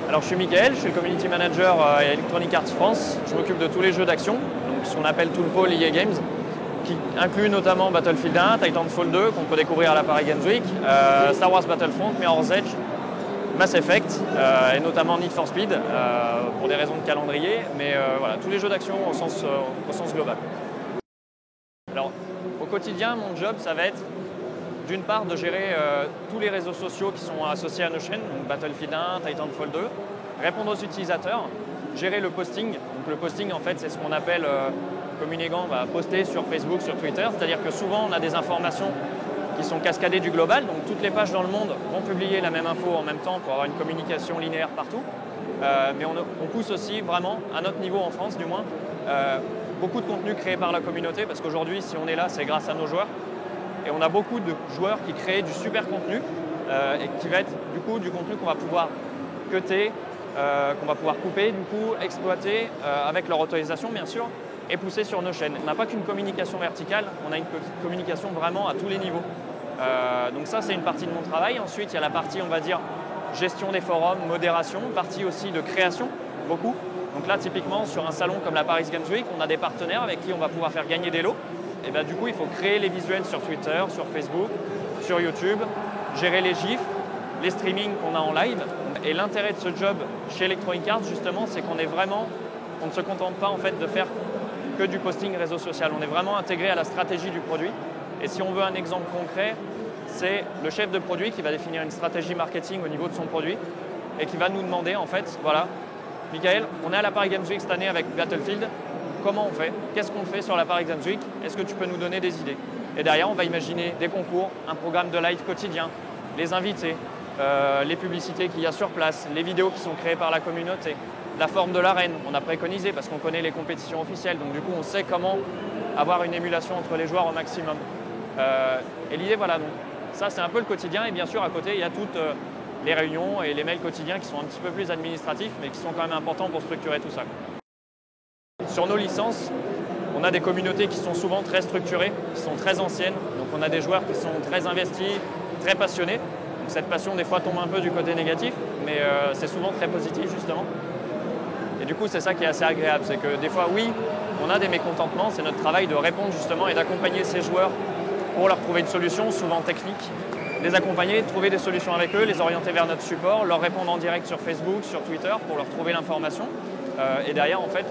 Alors je suis Mickaël, je suis le Community Manager à Electronic Arts France. Je m'occupe de tous les jeux d'action, donc ce qu'on appelle tout le pôle EA Games, qui inclut notamment Battlefield 1, Titanfall 2, qu'on peut découvrir à la Paris Games Week, Star Wars Battlefront, Mirror's Edge, Mass Effect, et notamment Need for Speed, pour des raisons de calendrier, mais voilà, tous les jeux d'action au sens global. Alors, au quotidien, mon job, ça va être d'une part de gérer tous les réseaux sociaux qui sont associés à nos chaînes, donc Battlefield 1, Titanfall 2, répondre aux utilisateurs, gérer le posting. Donc le posting, en fait, c'est ce qu'on appelle communément poster sur Facebook, sur Twitter, c'est-à-dire que souvent on a des informations qui sont cascadées du global, donc toutes les pages dans le monde vont publier la même info en même temps pour avoir une communication linéaire partout. Mais on pousse aussi vraiment, à notre niveau en France du moins, beaucoup de contenu créé par la communauté, parce qu'aujourd'hui, si on est là, c'est grâce à nos joueurs. Et on a beaucoup de joueurs qui créent du super contenu et qui va être du coup du contenu qu'on va pouvoir cutter, qu'on va pouvoir couper, du coup exploiter avec leur autorisation bien sûr et pousser sur nos chaînes. On n'a pas qu'une communication verticale, on a une communication vraiment à tous les niveaux. Donc ça c'est une partie de mon travail. Ensuite il y a la partie on va dire gestion des forums, modération, partie aussi de création, beaucoup. Donc là typiquement sur un salon comme la Paris Games Week, on a des partenaires avec qui on va pouvoir faire gagner des lots. Et bien, du coup, il faut créer les visuels sur Twitter, sur Facebook, sur YouTube, gérer les gifs, les streamings qu'on a en live. Et l'intérêt de ce job chez Electronic Arts, justement, c'est qu'on ne se contente pas en fait de faire que du posting réseau social. On est vraiment intégré à la stratégie du produit. Et si on veut un exemple concret, c'est le chef de produit qui va définir une stratégie marketing au niveau de son produit et qui va nous demander en fait, voilà, Mickaël, on est à la Paris Games Week cette année avec Battlefield. Comment on fait? Qu'est-ce qu'on fait sur la Paris Games Week? Est-ce que tu peux nous donner des idées? Et derrière, on va imaginer des concours, un programme de live quotidien, les invités, les publicités qu'il y a sur place, les vidéos qui sont créées par la communauté, la forme de l'arène, on a préconisé parce qu'on connaît les compétitions officielles, donc du coup on sait comment avoir une émulation entre les joueurs au maximum. Et l'idée, voilà, donc ça c'est un peu le quotidien, et bien sûr à côté il y a toutes les réunions et les mails quotidiens qui sont un petit peu plus administratifs, mais qui sont quand même importants pour structurer tout ça. Sur nos licences, on a des communautés qui sont souvent très structurées, qui sont très anciennes. Donc on a des joueurs qui sont très investis, très passionnés. Donc cette passion des fois tombe un peu du côté négatif, mais c'est souvent très positif justement. Et du coup c'est ça qui est assez agréable, c'est que des fois oui, on a des mécontentements, c'est notre travail de répondre justement et d'accompagner ces joueurs pour leur trouver une solution, souvent technique. Les accompagner, trouver des solutions avec eux, les orienter vers notre support, leur répondre en direct sur Facebook, sur Twitter pour leur trouver l'information. Et derrière en fait,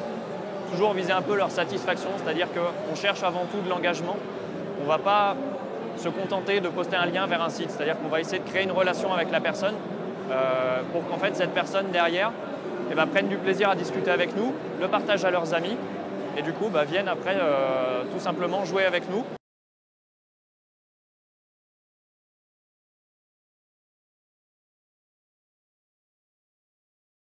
toujours viser un peu leur satisfaction, c'est-à-dire qu'on cherche avant tout de l'engagement. On ne va pas se contenter de poster un lien vers un site, c'est-à-dire qu'on va essayer de créer une relation avec la personne pour qu'en fait cette personne derrière prenne du plaisir à discuter avec nous, le partage à leurs amis et du coup viennent après tout simplement jouer avec nous